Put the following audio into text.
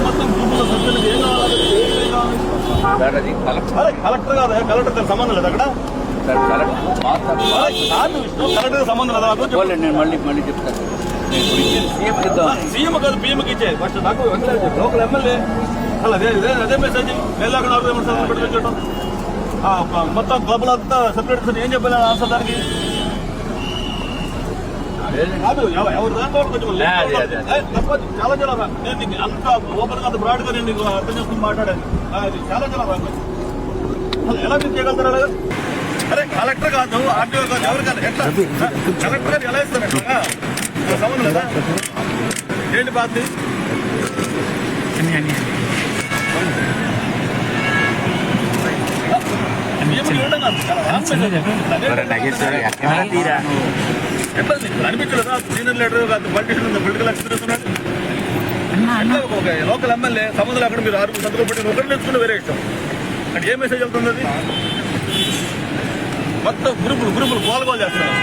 మొత్తం గ్రూపులో సభ్యులు ఏం కావాలి? కలెక్టర్ కాదు, కలెక్టర్ సంబంధం లేదు అక్కడ. కలెక్టర్ సంబంధం లేదా? నేను మళ్ళీ చెప్తాను. సీఎం కాదు, పిఎంకి ఇచ్చే ఫస్ట్ నాకు లోకల్ ఎమ్మెల్యే అలా అదే మెసేజ్ వెళ్ళకుండా పెట్టడం మొత్తం క్లబ్లో అంతా సెపరేట్ ఏం చెప్పాలి ఆన్సర్ దానికి కాదు. ఎవరు దాంట్లో కొంచెం చాలా చాలా నేను అంత ఓపెన్ గా బ్రాడ్ గా నేను అర్థం చేసుకుని మాట్లాడాను. అది చాలా చాలా అసలు ఎలా మీరు చేయగలుగుతారు అలాగా? అరే కలెక్టర్ కాదు, ఆర్టీఓ కాదు, ఎవరు కాదు, ఎట్లా కలెక్టర్ గారు ఎలా ఇస్తారు? ఎట్లా సంబంధం లేదా? ఏంటి బాధ్యత? అనిపించలేదా senior leader political political experience ఉన్నాడు. ఒక లోకల్ ఎమ్మెల్యే సంబంధం అక్కడ మీరు 6 సంతకం పెట్టి ఒకటి నేర్చుకుంటే వేరే ఇష్టం. అంటే ఏ మెసేజ్ వెళ్తుంది? అది మొత్తం గ్రూపులు గోల్ చేస్తున్నారు.